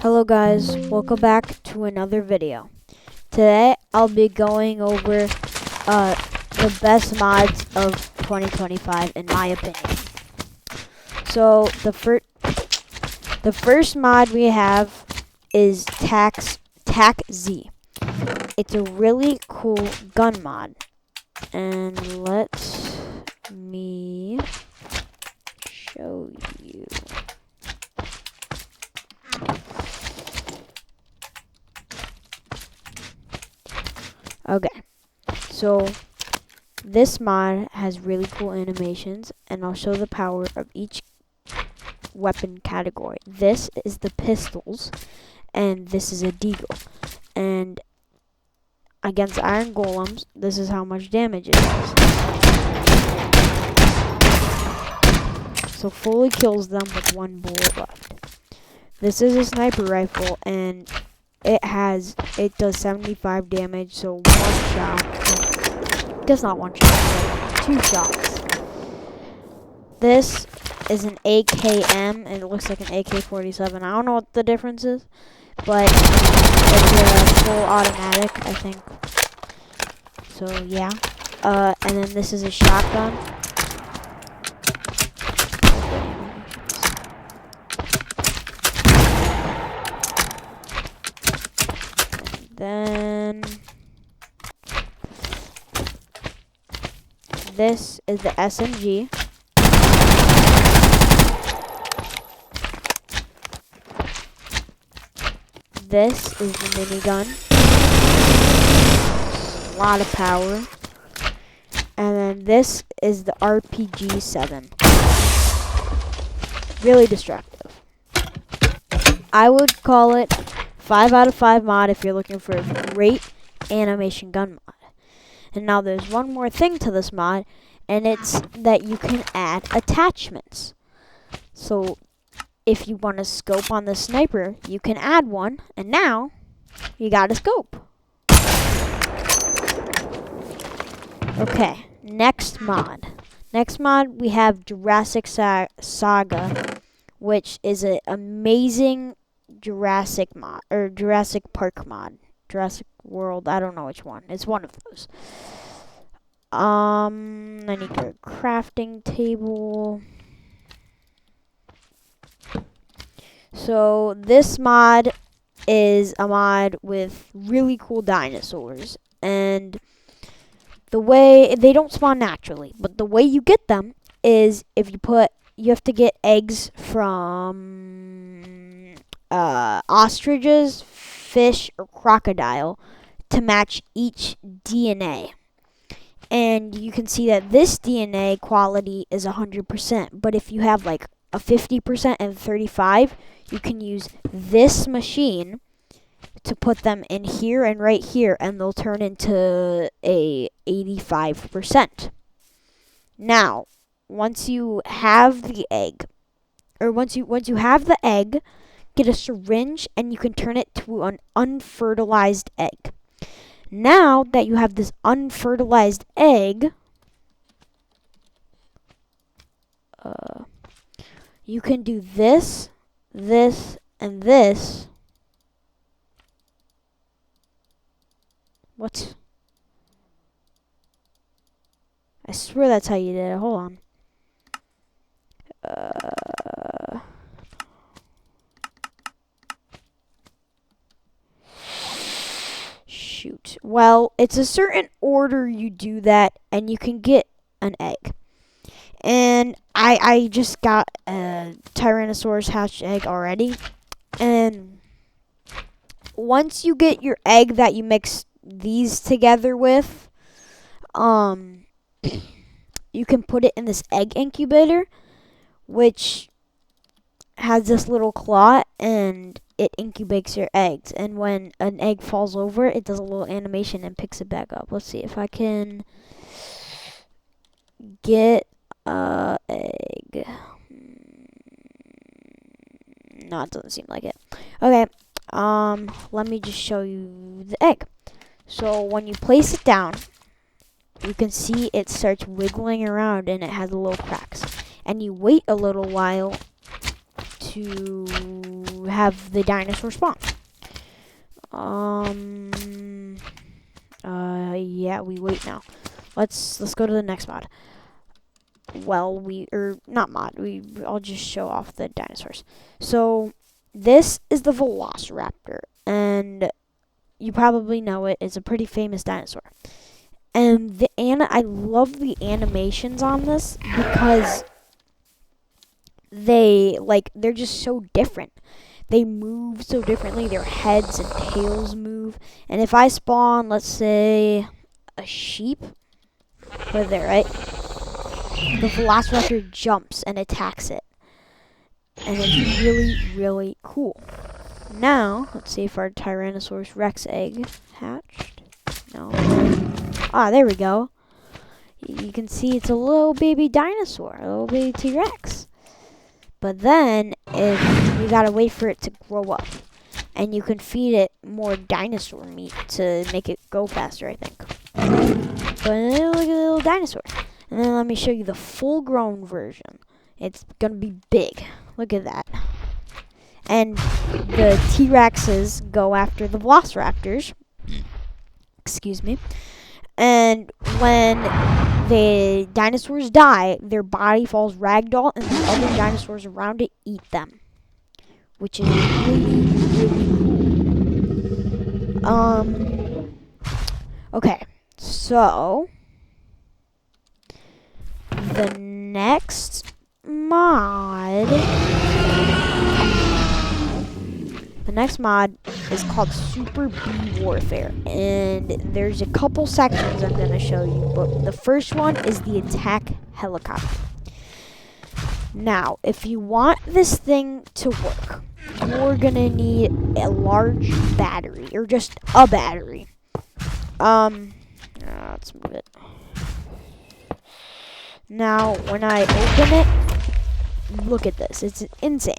Hello guys, welcome back to another video. Today I'll be going over the best mods of 2025 in my opinion. So the first mod we have is Tac Z. It's a really cool gun mod. And let me show you. Okay, so this mod has really cool animations, and I'll show the power of each weapon category. This is the pistols, and this is a deagle. And against iron golems, this is how much damage it does. So fully kills them with one bullet left. This is a sniper rifle, and it does 75 damage, so one shot. That's not one shot, but 2 shots. This is an AKM, and it looks like an AK-47. I don't know what the difference is, but it's a full automatic, I think. So yeah. And then this is a shotgun. Then this is the SMG. This is the minigun. A lot of power. And then this is the RPG-7. Really destructive. I would call it 5 out of 5 mod if you're looking for a great animation gun mod. And now there's one more thing to this mod, and it's that you can add attachments. So if you want a scope on the sniper, you can add one, and now you got a scope. Okay, next mod. Next mod we have Jurassic Saga, which is an amazing Jurassic mod, or Jurassic Park mod. Jurassic World, I don't know which one. It's one of those. I need a crafting table. So this mod is a mod with really cool dinosaurs, and the way they don't spawn naturally, but the way you get them is you have to get eggs from ostriches, fish, or crocodile to match each DNA. And you can see that this DNA quality is 100%, but if you have like a 50% and 35, you can use this machine to put them in here and right here, and they'll turn into a 85%. Now, once you have the egg, get a syringe and you can turn it to an unfertilized egg. Now that you have this unfertilized egg, you can do this, this, and this. What? I swear that's how you did it. Hold on. Shoot. Well, it's a certain order you do that, and you can get an egg. And I just got a Tyrannosaurus hatched egg already. And once you get your egg that you mix these together with, you can put it in this egg incubator, which has this little claw, and it incubates your eggs. And when an egg falls over, it does a little animation and picks it back up. Let's see if I can get a egg. No, it doesn't seem like it. Okay, let me just show you the egg. So when you place it down, you can see it starts wiggling around, and it has little cracks. And you wait a little while to have the dinosaur spawn. Yeah, we wait now. Let's go to the next mod. Well, not mod. I'll just show off the dinosaurs. So this is the Velociraptor, and you probably know it. It's a pretty famous dinosaur. And I love the animations on this because they're just so different. They move so differently. Their heads and tails move. And if I spawn, let's say, a sheep, put it there, right? The Velociraptor jumps and attacks it. And it's really, really cool. Now, let's see if our Tyrannosaurus Rex egg hatched. No. Ah, there we go. You can see it's a little baby dinosaur, a little baby T-Rex. But then, you gotta wait for it to grow up. And you can feed it more dinosaur meat to make it go faster, I think. But look at the little dinosaur. And then let me show you the full-grown version. It's gonna be big. Look at that. And the T-Rexes go after the Velociraptors. Excuse me. And when the dinosaurs die, their body falls ragdoll, and the other dinosaurs around it eat them, which is really, really cool. Okay, so the next mod is called Super Bee Warfare, and there's a couple sections I'm going to show you, but the first one is the attack helicopter. Now, if you want this thing to work, you're going to need a large battery, or just a battery. Let's move it. Now, when I open it, look at this. It's insane.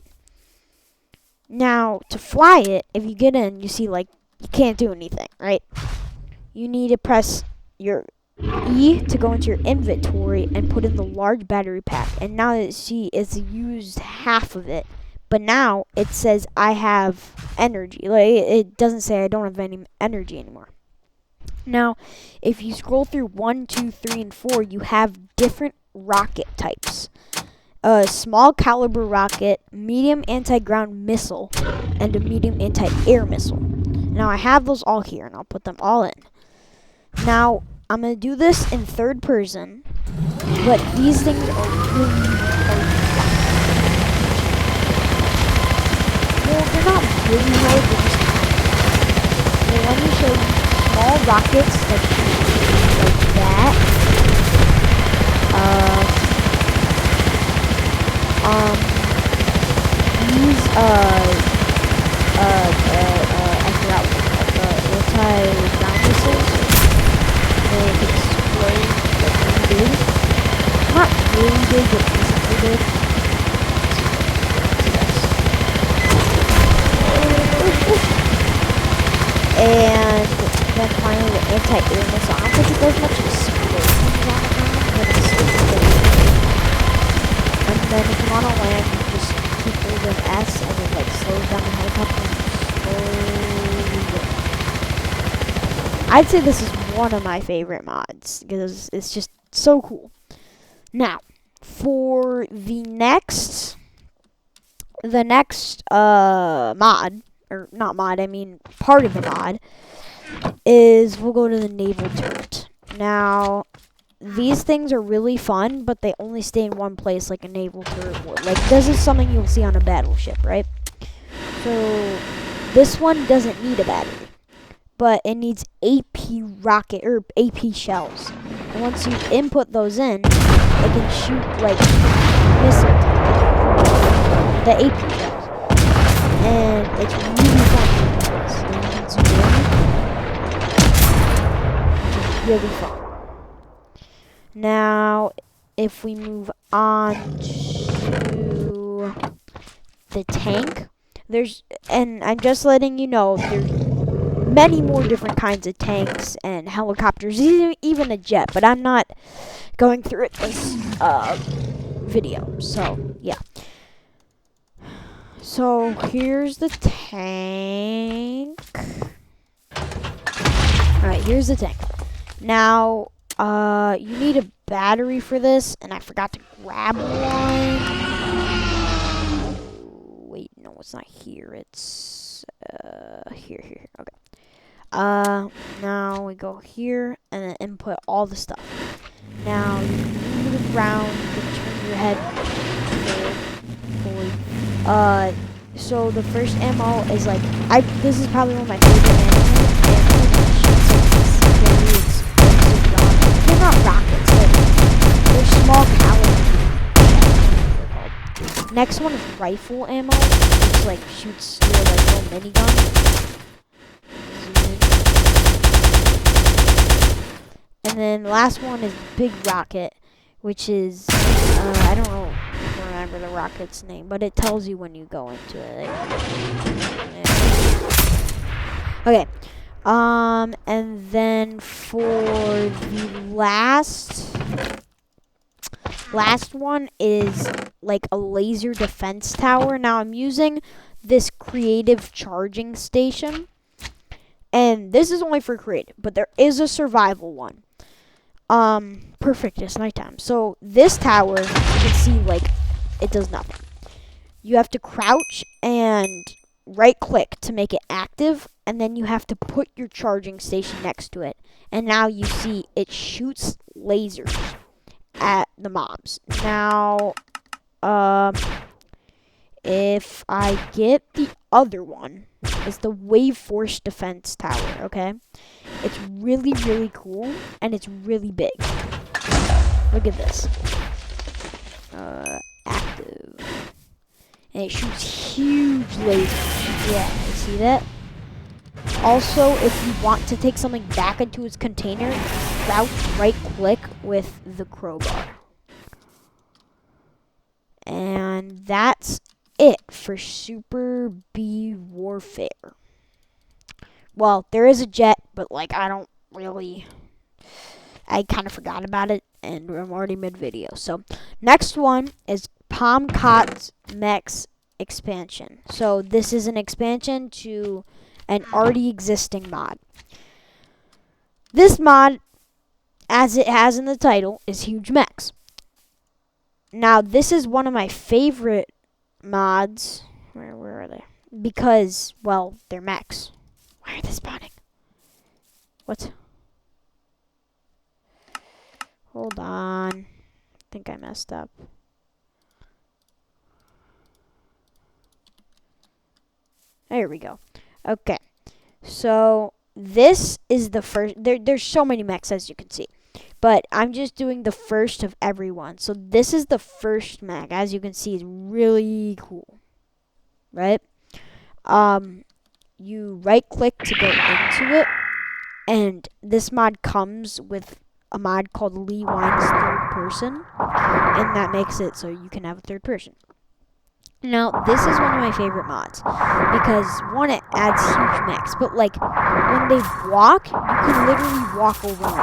Now, to fly it, if you get in, you see, you can't do anything, right? You need to press your E to go into your inventory and put in the large battery pack. And now that you see, it's used half of it. But now, it says I have energy. It doesn't say I don't have any energy anymore. Now, if you scroll through 1, 2, 3, and 4, you have different rocket types. A small caliber rocket, medium anti-ground missile, and a medium anti-air missile. Now I have those all here, and I'll put them all in. Now, I'm going to do this in third person, but these things are really hard. Well, they're not really hard, they're just hard. Now, let me show you small rockets like that. These, I forgot what they're called, anti-ground missiles. They explode like really big. Not really big, but decently big. And then finally the anti-air missile. I don't think it does much explosions on the ground, but it's still good. And then if you want to land, you just keep holding S and it slows down the helicopter and slowly. I'd say this is one of my favorite mods because it's just so cool. Now, for the next mod, or not mod, I mean part of the mod, is we'll go to the naval turret. Now, these things are really fun, but they only stay in one place like a naval turret would. This is something you'll see on a battleship, right? So, this one doesn't need a battery, but it needs AP rocket, or AP shells. And once you input those in, it can shoot, missile type, the AP shells. And it's really fun to do this. And you can zoom in. It's really fun. Now, if we move on to the tank, and I'm just letting you know, there's many more different kinds of tanks and helicopters, even a jet, but I'm not going through it this video, so, yeah. So here's the tank. Alright, here's the tank. Now, you need a battery for this, and I forgot to grab one. Wait, no, it's not here. It's here. Okay. Now we go here and then input all the stuff. Now you move to the ground, you can turn your head forward. So the first ammo is like this is probably one of my favorite ammo. Very explosive rockets. They're not rockets, they're small caliber. Next one is rifle ammo, which like shoots your like little minigun. And then the last one is big rocket, which is I don't know. Remember the rocket's name, but it tells you when you go into it. Yeah. Okay. And then for the last one is like a laser defense tower. Now I'm using this creative charging station, and this is only for creative, but there is a survival one. Perfect, it's nighttime. So this tower, you can see like it does nothing. You have to crouch and right click to make it active, and then you have to put your charging station next to it. And now you see it shoots lasers at the mobs. Now, if I get the other one, it's the Wave Force Defense Tower, okay? It's really, really cool, and it's really big. Look at this. Active. And it shoots huge lasers. Yeah, you see that? Also, if you want to take something back into its container, crouch right click with the crowbar. And that's it for Super Bee Warfare. Well, there is a jet, but like I kind of forgot about it, and I'm already mid-video. So, next one is Pomcot's Mechs expansion. So, this is an expansion to an already existing mod. This mod, as it has in the title, is Huge Mechs. Now, this is one of my favorite mods. Where are they? Because, well, they're mechs. Why are they spawning? What? Hold on. I think I messed up. There we go. Okay. So, this is the first. There's so many mechs, as you can see. But I'm just doing the first of every one. So, this is the first mech. As you can see, it's really cool. Right? You right-click to go into it. And this mod comes with a mod called Lee Wine's Third Person, and that makes it so you can have a third person. Now, this is one of my favorite mods, because one, it adds huge mechs, but like, when they walk, you can literally walk over them.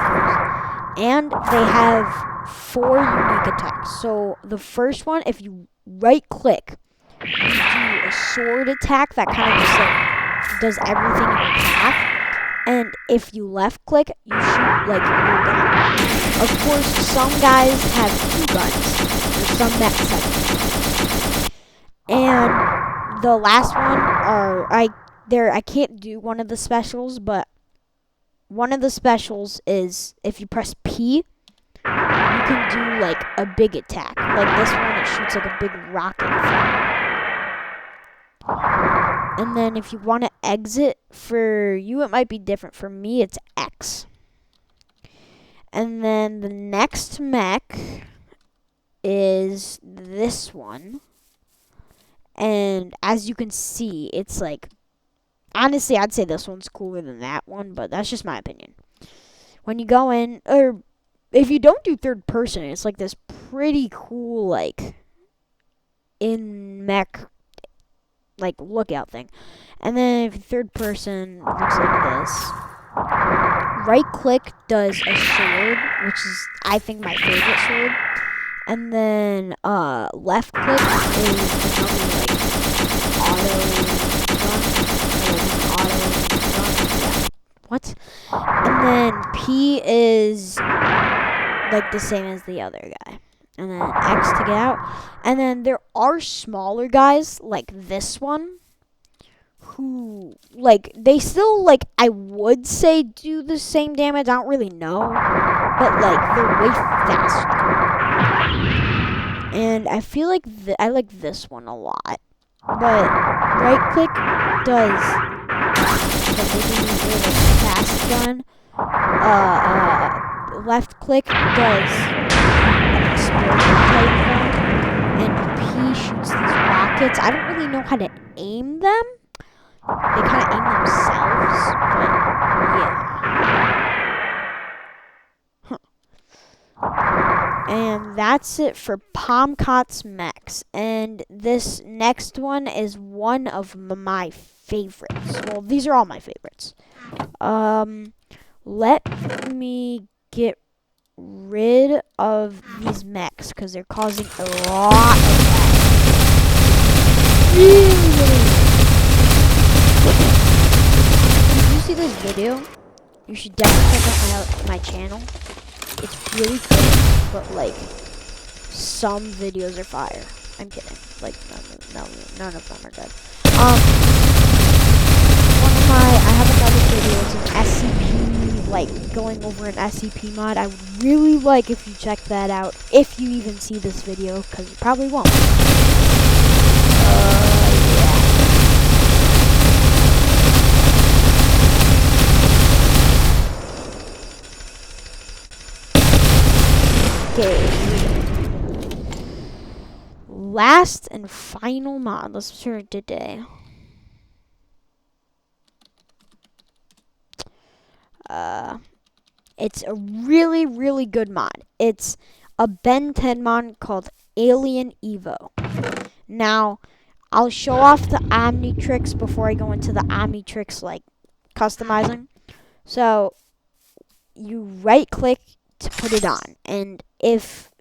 And they have 4 unique attacks. So, the first one, if you right-click, you do a sword attack that kind of just like does everything in your path. And if you left click, you shoot like your gun. Of course, some guys have 2 guns, or some mechs have 2. And the last one I can't do one of the specials, but one of the specials is if you press P, you can do like a big attack. Like this one, it shoots like a big rocket thing. And then if you want to exit, for you it might be different. For me, it's X. And then the next mech is this one. And as you can see, it's like, honestly, I'd say this one's cooler than that one, but that's just my opinion. When you go in, or if you don't do third person, it's like this pretty cool, like, in mech, like, lookout thing. And then if third person looks like this, right click does a sword, which is, I think, my favorite sword. And then left click is another, like, What? And then P is like the same as the other guy. And then X to get out. And then there are smaller guys like this one who, like, they still, like, I would say do the same damage. I don't really know. But, like, they're way faster. And I feel like I like this one a lot. But right click does the fast gun. Left click does an explosion type gun, and P shoots these rockets. I don't really know how to aim them. They kind of aim themselves, but yeah. And that's it for Pomcot's mechs. And this next one is one of my favorites. Well, these are all my favorites. Let me get rid of these mechs because they're causing a lot of If you see this video, you should definitely check out my channel. It's really good, but like some videos are fire. I'm kidding. Like none of them are good. I have another video. It's an SCP, like going over an SCP mod. I would really like if you check that out. If you even see this video, because you probably won't. Okay. Last and final mod. Let's start today. It's a really, really good mod. It's a Ben 10 mod called Alien Evo. Now, I'll show off the Omnitrix before I go into the Omnitrix, like, customizing. So, you right-click to put it on. And if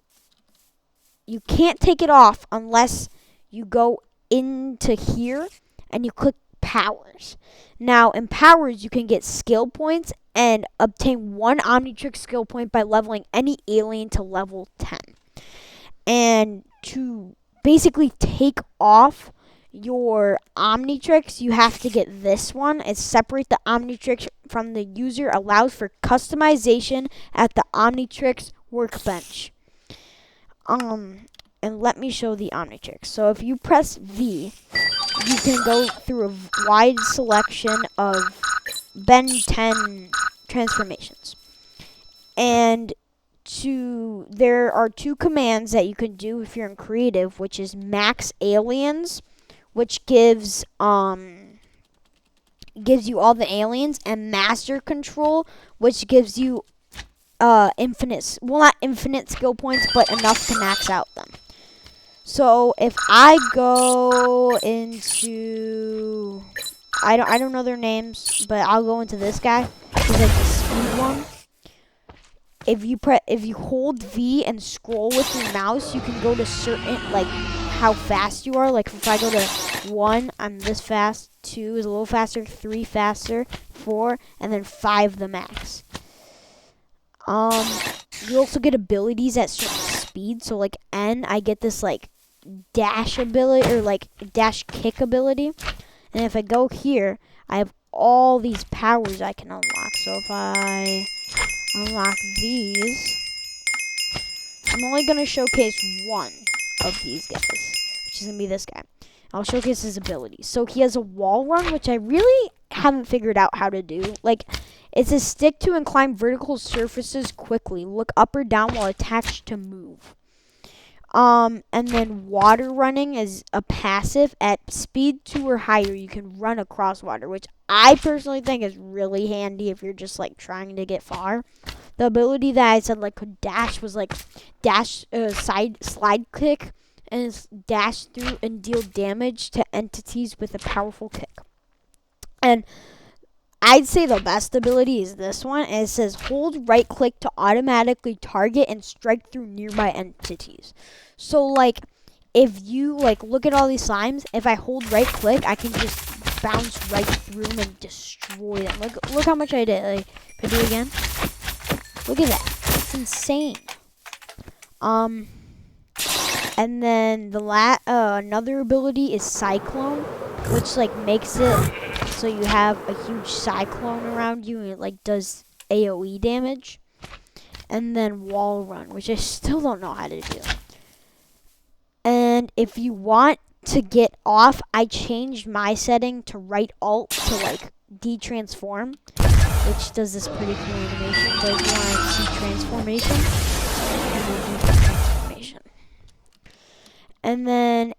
you can't take it off unless you go into here and you click powers. Now, in powers, you can get skill points and obtain one Omnitrix skill point by leveling any alien to level 10. And to basically take off your Omnitrix, you have to get this one. It separates the Omnitrix from the user, allows for customization at the Omnitrix workbench. And let me show the Omnitrix. So if you press V, you can go through a wide selection of Ben 10 transformations. And there are two commands that you can do if you're in creative, which is max aliens, which gives you all the aliens, and master control, which gives you infinite, well, not infinite skill points, but enough to max out them. So if I go into, I don't know their names, but I'll go into this guy. He's like the speed one. If you hold V and scroll with your mouse, you can go to certain, like, how fast you are. Like if I go to 1, I'm this fast. 2 is a little faster. 3 faster. 4, and then 5 the max. You also get abilities at certain speeds. So like N, I get this like dash ability, or like dash kick ability. And if I go here, I have all these powers I can unlock. So if I unlock these, I'm only going to showcase one of these guys, which is going to be this guy. I'll showcase his abilities. So he has a wall run, which I really haven't figured out how to do. Like, it's a stick to and climb vertical surfaces quickly. Look up or down while attached to move. And then water running is a passive. At speed 2 or higher, you can run across water, which I personally think is really handy if you're just like trying to get far. The ability that I said like could dash was like slide click and dash through and deal damage to entities with a powerful kick. And I'd say the best ability is this one. And it says hold right click to automatically target and strike through nearby entities. So like if you like look at all these slimes, if I hold right click, I can just bounce right through them and destroy them. Look how much I did. Like, if I do it again, look at that. It's insane. And then the another ability is Cyclone, which like makes it so you have a huge cyclone around you and it like does AoE damage. And then Wall Run, which I still don't know how to do. And if you want to get off, I changed my setting to right alt to like de-transform, which does this pretty cool animation. But if you want to see transformation, you will do transformation. And then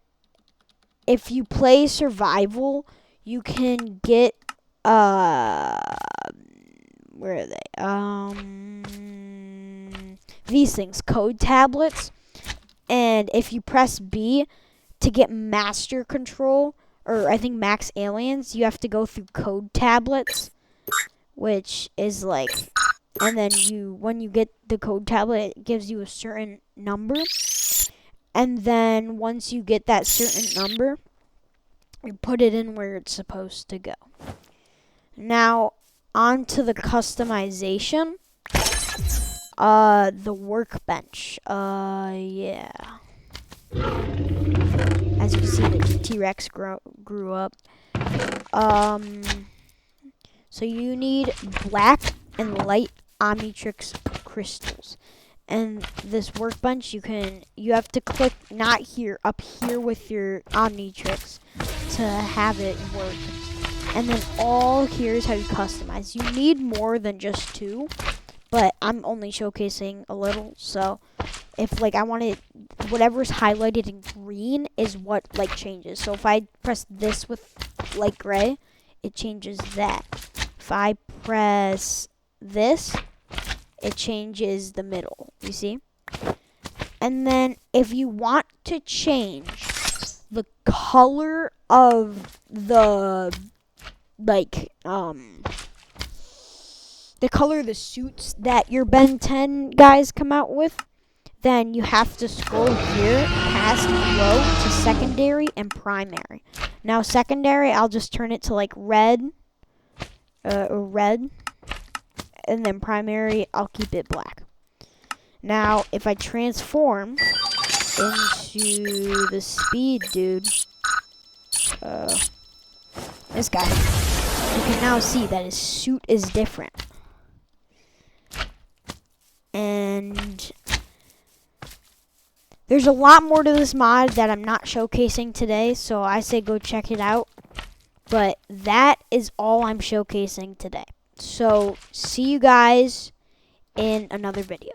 if you play survival, you can get where are they? These things, code tablets. And if you press B to get master control, or I think max aliens, you have to go through code tablets, which is like, and then when you get the code tablet, it gives you a certain number. And then once you get that certain number, you put it in where it's supposed to go. Now, on to the customization. The workbench. Yeah. As you can see, the T-Rex grew up. So you need black and light Omnitrix crystals. And this workbench, you have to click not here, up here with your Omnitrix to have it work. And then here's how you customize. You need more than just 2. But I'm only showcasing a little, so if like I wanted whatever's highlighted in green is what like changes. So if I press this with light gray, it changes that. If I press this, it changes the middle. You see? And then if you want to change the color of the the color of the suits that your Ben 10 guys come out with, then you have to scroll here past row to secondary and primary. Now secondary, I'll just turn it to like red, and then primary, I'll keep it black. Now if I transform into the speed dude, this guy, you can now see that his suit is different. And there's a lot more to this mod that I'm not showcasing today, so I say go check it out. But that is all I'm showcasing today. So see you guys in another video.